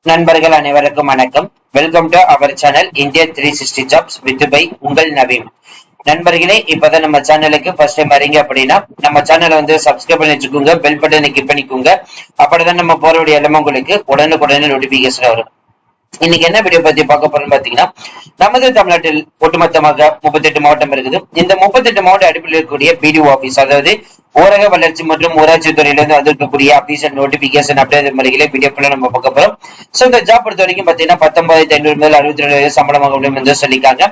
நண்பர்கள் அனைவருக்கும் வணக்கம். Welcome to our channel India 360 jobs with by உங்கள் நவீன். நண்பர்களே, இப்பதான் நம்ம சேனலுக்கு ஃபர்ஸ்ட் டைம் வரீங்க அப்படின்னா நம்ம சேனலை வந்து சப்ஸ்கிரைப் பண்ணி வச்சுக்கோங்க, பெல் பட்டனை கிளிக் பண்ணிக்கோங்க. அப்படிதான் நம்ம போறவுடைய எல்லாமே உங்களுக்கு உடனுக்குடனே நோட்டிபிகேஷன் வரும். இன்னைக்கு என்ன வீடியோ பத்தி பார்க்க போறோம்னு பாத்தீங்கன்னா, நமது தமிழ்நாட்டில் ஒட்டுமொத்தமாக 38 மாவட்டம் இருக்குது. இந்த 38 மாவட்ட அடிப்படையில் இருக்கக்கூடிய பிடிஓ ஆபீஸ், அதாவது ஊரக வளர்ச்சி மற்றும் ஊராட்சி துறையிலிருந்து வந்திருக்கக்கூடிய அபிஷியல் நோட்டிபிகேஷன் அப்படிங்கிற முறையிலே வீடியோக்குள்ள நம்ம பார்க்க போறோம். சோ இந்த ஜாப் பொறுத்த வரைக்கும் பாத்தீங்கன்னா 19,500 முதல் 62,000 சம்பளம் வந்து சொல்லிருக்காங்க.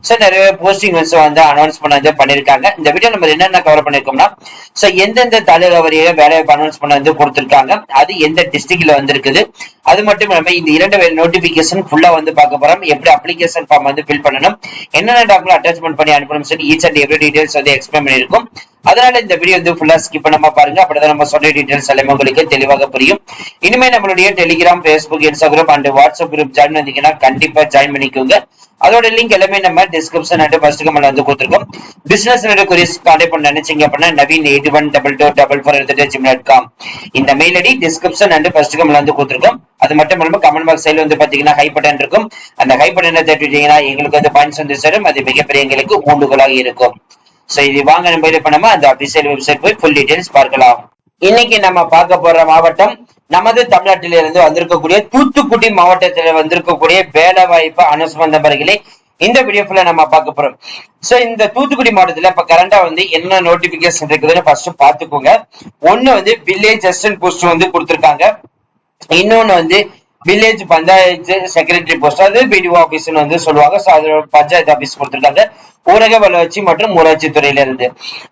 சோ நிறைய போஸ்டிங் வந்து அனௌன்ஸ் பண்ணிருக்காங்க. இந்த வீடியோ நம்ம என்னென்ன கவர் பண்ணிருக்கோம்னா, சோ எந்தெந்த தாலுகா வரையில வேலை அனௌன்ஸ் பண்ண கொடுத்திருக்காங்க, அது எந்த டிஸ்ட்ரிக்ட்ல வந்திருக்குது, அது மட்டும் இல்லாம இந்த 2 நோட்டிபிகேஷன் ஃபுல்லா பார்க்க போறோம். எப்படி அப்ளிகேஷன் ஃபார்ம் ஃபில் பண்ணணும், என்னென்ன டாக்குமெண்ட் அட்டாச்மெண்ட் பண்ணி அனுப்பணும் சொல்லி each and every details explain பண்ணிருக்கும். அதனால இந்த வீடியோ ஃபுல்லா ஸ்கிப் பண்ணாம பாருங்க. அப்படிதான் நம்ம சொன்ன டீடைல்ஸ் எல்லாமே உங்களுக்கு தெளிவாக புரியும். இனிமே நம்மளுடைய Telegram, Facebook, Instagram and WhatsApp group join பண்ணீங்கன்னா கண்டிப்பா ஜாயின் பண்ணிக்கோங்க. அதோட லிங்க் எல்லாமே நம்ம டிஸ்கிரிப்ஷன் அண்ட் ஃபர்ஸ்ட் கமெண்ட்ல கொடுத்திருக்கோம். பிசினஸ் குரீஸ் கான்டாக்ட் பண்ண நினைச்சீங்க அப்படின்னா naveen812244@gmail.com இந்த mail ID description and first கமெண்ட்ல கொடுத்திருக்கோம். அது மட்டும் இல்லாம கமெண்ட் பாக்ஸ் சைடுல பாத்தீங்கன்னா ஹை பட்டன் இருக்கும். அந்த ஹை பட்டனை தட்டிட்டீங்கன்னா எங்களுக்கு பாயிண்ட்ஸ் சேரும். அது மிகப்பெரிய எங்களுக்கு ஊண்டுகோலாக இருக்கும். சோ இது வாங்க நம்ம இப்ப நம்ம அந்த அபிஷியல் வெப்சைட் போய் ஃபுல் டீடைல்ஸ் பார்க்கலாம். இன்னைக்கு நம்ம பார்க்க போற மாவட்டம் நமது தமிழ்நாட்டிலிருந்து வந்திருக்கக்கூடிய தூத்துக்குடி மாவட்டத்தில் வந்திருக்கக்கூடிய வேலை வாய்ப்பு அனௌன்ஸ்மெண்ட் நம்பர்களே இந்த வீடியோ ஃபுல்லா நம்ம பார்க்க போறோம். சோ இந்த தூத்துக்குடி மாவட்டத்துல இப்ப கரண்டா என்ன நோட்டிபிகேஷன் இருக்குதுன்னு ஃபர்ஸ்ட் பாத்துக்கோங்க. ஒண்ணு வில்லேஜ் அசிஸ்டன்ட் போஸ்ட் கொடுத்திருக்காங்க. இன்னொன்னு வில்லேஜ் பஞ்சாயத்து செக்ரட்டரி போஸ்ட், அது பிடிஓ ஆபீஸ் சொல்லுவாங்க. சோ அது பஞ்சாயத்து ஆபீஸ் கொடுத்திருக்காங்க ஊரக வளர்ச்சி மற்றும் ஊராட்சி துறையில இருந்து.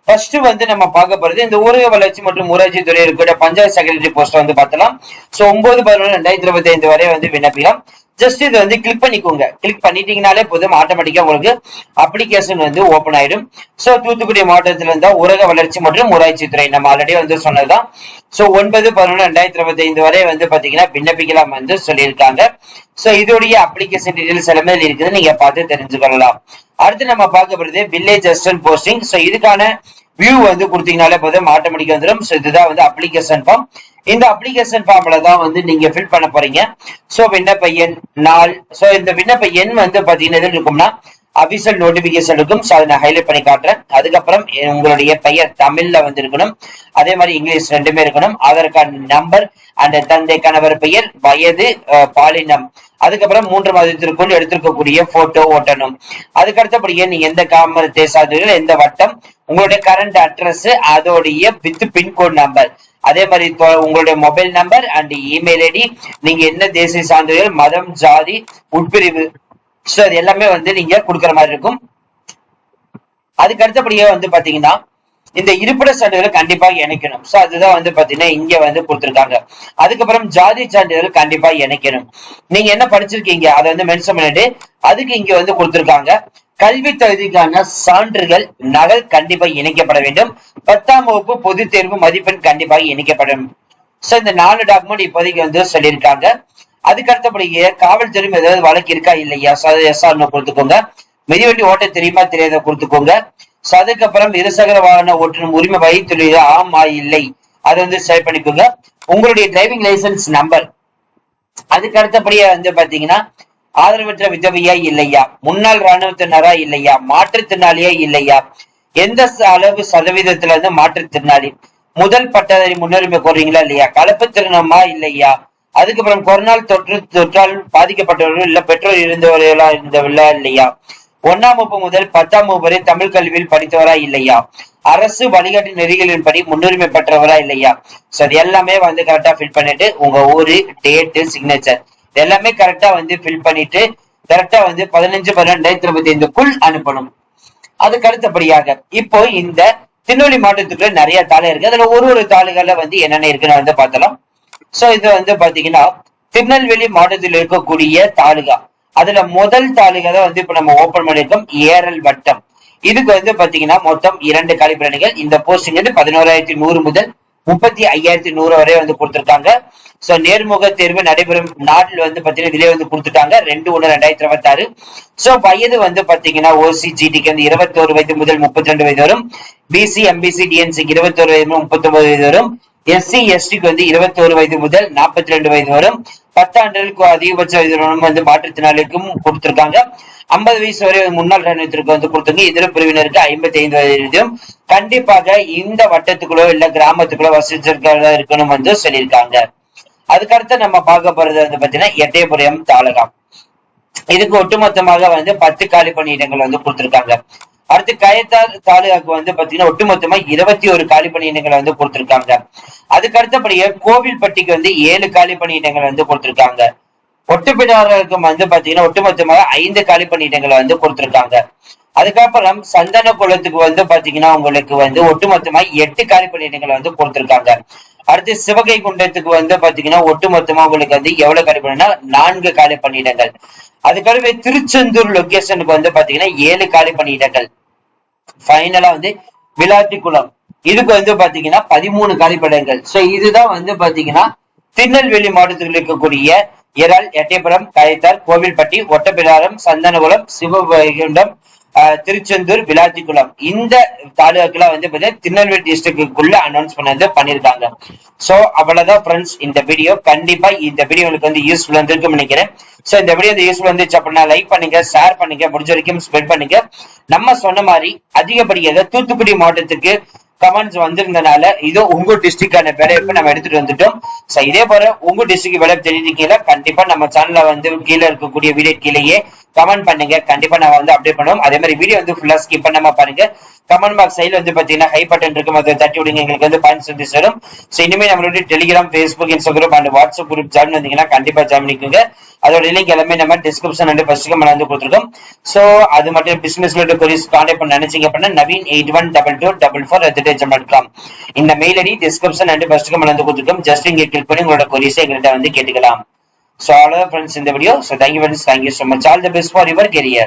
ஃபர்ஸ்ட் நம்ம பார்க்க போறது இந்த ஊரக வளர்ச்சி மற்றும் ஊராட்சி துறையில் இருக்கிற பஞ்சாயத்து செக்ரட்டரி போஸ்ட் பார்த்தலாம். சோ 9/11/2025 வரை விண்ணப்பிக்கலாம். ஜஸ்ட் இது கிளிக் பண்ணிக்கோங்க. கிளிக் பண்ணிட்டீங்கனாலே போதும், ஆட்டோமேட்டிக்கா உங்களுக்கு அப்ளிகேஷன் ஓபன் ஆயிடும். சோ தூத்துக்குடி மாவட்டத்துல இருந்தா ஊரக வளர்ச்சி மற்றும் ஊராட்சி துறை நம்ம ஆல்ரெடி சொன்னதுதான். சோ 9/11/2025 வரை பாத்தீங்கன்னா விண்ணப்பிக்கலாம் சொல்லியிருக்காங்க. சோ இதோடைய அப்ளிகேஷன் டீடைல்ஸ் எல்லாமே இருக்குது, நீங்க பார்த்து தெரிஞ்சுக்கொள்ளலாம். அடுத்து நம்ம பார்க்க போறது வில்லேஜ் அசிஸ்டன்ட் போஸ்டிங். சோ இதுக்கான வியூ கொடுத்தீங்கனாலே போதும், ஆட்டோமேட்டிக்கா வந்துடும். சோ இதுதான் அப்ளிகேஷன் ஃபார்ம். இந்த அப்ளிகேஷன் ஃபார்ம்ல தான் நீங்க ஃபில் பண்ண போறீங்க. சோ விண்ணப்ப எண், நாள், சோ இந்த விண்ணப்ப எண் பாத்தீங்கன்னா எது இருக்கும்னா அபிஷியல் நோட்டிபிகேஷன் இருக்கும். சோ அதை நான் ஹைலைட் பண்ணி காட்டுறேன். அதுக்கப்புறம் உங்களுடைய பெயர் தமிழ்ல இருக்கணும், அதே மாதிரி இங்கிலீஷ் ரெண்டுமே இருக்கணும். ஆதார் கார்டு நம்பர் அண்ட் தந்தை கணவர் பெயர், வயது, பாலினம், அதுக்கப்புறம் 3 மாதத்திற்குள் எடுத்திருக்கக்கூடிய போட்டோ ஓட்டணும். அதுக்கு அடுத்தபடியே நீங்க எந்த காமத்தை சார்ந்தீர்கள், எந்த வட்டம், உங்களுடைய கரண்ட் அட்ரஸ், அதோடைய வித் பின்கோட் நம்பர், அதே மாதிரி உங்களுடைய mobile number and email ID, நீங்க என்ன தேசிய சான்றிதழ், மதம், ஜாதி, உட்பிரிவு, சோ அது எல்லாமே நீங்க கொடுக்குற மாதிரி இருக்கும். அதுக்கு அடுத்தபடியே பாத்தீங்கன்னா இந்த இருப்பிட சான்றிதழ் கண்டிப்பாக இணைக்கணும். சோ அதுதான் பாத்தீங்கன்னா இங்க கொடுத்திருக்காங்க. அதுக்கப்புறம் ஜாதி சான்றிதழ் கண்டிப்பா இணைக்கணும். நீங்க என்ன படிச்சிருக்கீங்க அதை மென்ஷன் பண்ணிட்டு அதுக்கு இங்க கொடுத்திருக்காங்க. கல்வி தகுதிக்கான சான்றுகள் நகல் கண்டிப்பா இணைக்கப்பட வேண்டும். 10ஆம் வகுப்பு பொது தேர்வு மதிப்பெண் கண்டிப்பாக இணைக்கப்படும். சோ இந்த 4 டாக்குமெண்ட் இப்போதைக்கு சொல்லியிருக்காங்க. அதுக்கு அடுத்தபடியே காவல்துறை ஏதாவது வழக்கு இருக்கா இல்லையா, கொடுத்துக்கோங்க. மிதிவண்டி ஓட்ட தெரியுமா தெரியாத கொடுத்துக்கோங்க. சோ அதுக்கப்புறம் இருசக்கர வாகன ஓட்டுநர் உரிமை வைத்துள்ளது ஆமா இல்லை அதை செலக்ட் பண்ணிக்கோங்க. உங்களுடைய டிரைவிங் லைசன்ஸ் நம்பர், அதுக்கு அடுத்தபடியே பாத்தீங்கன்னா ஆதரவற்ற விதவையா இல்லையா, முன்னாள் ராணுவத்தினரா இல்லையா, மாற்றுத்திறனாளியா இல்லையா, எந்த அளவு சதவீதத்துல மாற்றுத்திறனாளி, முதல் பட்டதாரி முன்னுரிமை கோர்றீங்களா இல்லையா, கலப்பு திருமணமா இல்லையா, அதுக்கப்புறம் கொரோனா தொற்றால் பாதிக்கப்பட்டவர்கள் இல்ல பெற்றோர் இருந்தவர்களா இல்லையா, 1ஆம் வகுப்பு முதல் 10ஆம் வகுப்பு வரை தமிழ் கல்வியில் படித்தவரா இல்லையா, அரசு வழிகாட்டு நெறிகளின்படி முன்னுரிமை பெற்றவரா இல்லையா. சோ அது எல்லாமே கரெக்டா ஃபில் பண்ணிட்டு உங்க ஊரு, டேட்டு, சிக்னேச்சர் எல்லாமே கரெக்டா ஃபில் பண்ணிட்டு கரெக்டா 15/12/2025 அனுப்பணும். அதுக்கு அடுத்தபடியாக இப்போ இந்த திருநெல்வேலி மாவட்டத்துக்குள்ள நிறைய தாலுகா இருக்கு. அதுல ஒரு தாலுகால என்னென்ன இருக்குன்னு பார்த்தலாம். சோ இது பாத்தீங்கன்னா திருநெல்வேலி மாவட்டத்தில் இருக்கக்கூடிய தாலுகா. அதுல முதல் தாலுகா தான் இப்ப நம்ம ஓபன் பண்ணிருக்கோம், ஏரல் வட்டம். இதுக்கு பாத்தீங்கன்னா மொத்தம் 2 காலிப்பணிகள். இந்த போஸ்டிங் 11,100 முதல் 35,100 வரை கொடுத்திருக்காங்க. சோ நேர்முக தேர்வு நடைபெறும் நாள் பாத்தீங்கன்னா இதுலயே கொடுத்துட்டாங்க 2/1/2026. சோ வயது பாத்தீங்கன்னா ஓசி ஜிடிக்கு 21 வயது முதல் 32 வயது வரும். பிசி எம்பிசி டிஎன்சி 21 வயது 39 வயது வரும். எஸ்சி எஸ்டிக்கு 21 வயது முதல் 42 வயது வரும். 10 ஆண்டுகளுக்கு அதிகபட்ச வந்து மாற்றுத்திறனாளிக்கும் கொடுத்திருக்காங்க. 50 வயசு வரை முன்னாள் ராணுவத்திற்கு வந்து கொடுத்தாங்க. இதர பிரிவினருக்கு 55 வயதிலும் கண்டிப்பாக இந்த வட்டத்துக்குள்ளோ இல்ல கிராமத்துக்குள்ளோ வசிச்சிருக்கிறதா இருக்கணும் வந்து சொல்லியிருக்காங்க. அதுக்கடுத்து நம்ம பார்க்க போறது வந்து பாத்தீங்கன்னா எட்டயபுரம் தாலுகா. இதுக்கு ஒட்டுமொத்தமாக வந்து 10 காலி பணியிடங்கள் வந்து கொடுத்திருக்காங்க. அடுத்து கயத்தார் தாலுகாக்கு வந்து பாத்தீங்கன்னா ஒட்டுமொத்தமா 21 காலி பணியிடங்கள் வந்து கொடுத்திருக்காங்க. அதுக்கு அடுத்தபடியே கோவில்பட்டிக்கு வந்து 7 காலி பணியிடங்கள் வந்து கொடுத்திருக்காங்க. ஒட்டுப்பிடாரருக்கு வந்து பாத்தீங்கன்னா ஒட்டுமொத்தமாக 5 காலி பணியிடங்களை வந்து கொடுத்திருக்காங்க. அதுக்கப்புறம் சந்தன குளத்துக்கு வந்து பாத்தீங்கன்னா உங்களுக்கு வந்து ஒட்டுமொத்தமா 8 காலி பணியிடங்களை வந்து கொடுத்திருக்காங்க. அடுத்து சிவகை குண்டத்துக்கு வந்து பாத்தீங்கன்னா ஒட்டுமொத்தமா உங்களுக்கு வந்து எவ்வளவு காலி பணினா 4 காலி பணியிடங்கள். அதுக்கடுத்து திருச்செந்தூர் லொகேஷனுக்கு வந்து பாத்தீங்கன்னா 7 காலி பணியிடங்கள். ஃபைனலா வந்து விளாத்திக்குளம் இதுக்கு வந்து பாத்தீங்கன்னா 13 காலி பணியிடங்கள். சோ இதுதான் வந்து பாத்தீங்கன்னா திருநெல்வேலி மாவட்டத்தில் இருக்கக்கூடிய ஏரால், எட்டயபுரம், கயத்தார், கோவில்பட்டி, ஒட்டப்பிடாரம், சந்தனகுளம், சிவவைகுண்டம், திருச்செந்தூர், விளாத்திக்குளம் இந்த தாலுகாக்கெல்லாம் வந்து பாத்தீங்கன்னா திருநெல்வேலி டிஸ்ட்ரிக்டுக்குள்ள அனௌன்ஸ் பண்ணிருக்காங்க. சோ அவ்வளவுதான் ஃப்ரெண்ட்ஸ் இந்த வீடியோ. கண்டிப்பா இந்த வீடியோ உங்களுக்கு வந்து யூஸ்ஃபுல் இருந்திருக்கும்னு நினைக்கிறேன். சோ இந்த வீடியோ வந்து யூஸ்ஃபுல் இருந்துச்சு அப்படின்னா லைக் பண்ணுங்க, ஷேர் பண்ணுங்க, முடிஞ்ச வரைக்கும் ஸ்ப்ரெட் பண்ணுங்க. நம்ம சொன்ன மாதிரி அதிகப்படியாக தூத்துக்குடி மாவட்டத்துக்கு கமெண்ட்ஸ் வந்திருந்தனால இதோ உங்க டிஸ்ட்ரிக்டான வேலைவாய்ப்பு நம்ம எடுத்துட்டு வந்துட்டோம். சோ இதே போல உங்க டிஸ்ட்ரிக்ட் வேலை தெரிஞ்சுக்கீங்களா கண்டிப்பா நம்ம சேனல்ல வந்து கீழே இருக்கக்கூடிய வீடியோ கீழேயே கமெண்ட் பண்ணுங்க. கண்டிப்பா நான் வந்து அப்டேட் பண்ணுவோம். அதே மாதிரி வீடியோ வந்து ஃபுல்லா ஸ்கிப் பண்ணாம பாருங்க. கமெண்ட் பாக்ஸ் சைடுல வந்து பாத்தீங்கன்னா ஹை பட்டன் இருக்கும், அதை தட்டி விடுங்க, எங்களுக்கு வந்து பாயிண்ட்ஸ் வந்து சேரும். சோ இனிமே நம்மளோட Telegram, Facebook, Instagram and WhatsApp group join வந்தீங்கன்னா கண்டிப்பா ஜாயின் பண்ணிக்கோங்க. அதோட லிங்க் எல்லாமே நம்ம டிஸ்கிரிப்ஷன் அண்ட் ஃபர்ஸ்ட் கமெண்ட் வந்து கொடுத்துருக்கோம். சோ அது மட்டும் பிசினஸ் ரிலேட்டட் கொரிஸ் கான்டாக்ட் பண்ண நினைச்சீங்க அப்படின்னா naveen812244@gmail.com இந்த mail ID description and first comment வந்து கொடுத்துருக்கோம். ஜஸ்ட் இங்க கிளிக் பண்ணி உங்களோட கொரிஸை எங்கள்கிட்ட வந்து கேட்டுக்கலாம். So all our friends in the video. So thank you friends. Thank you so much. All the best for your career.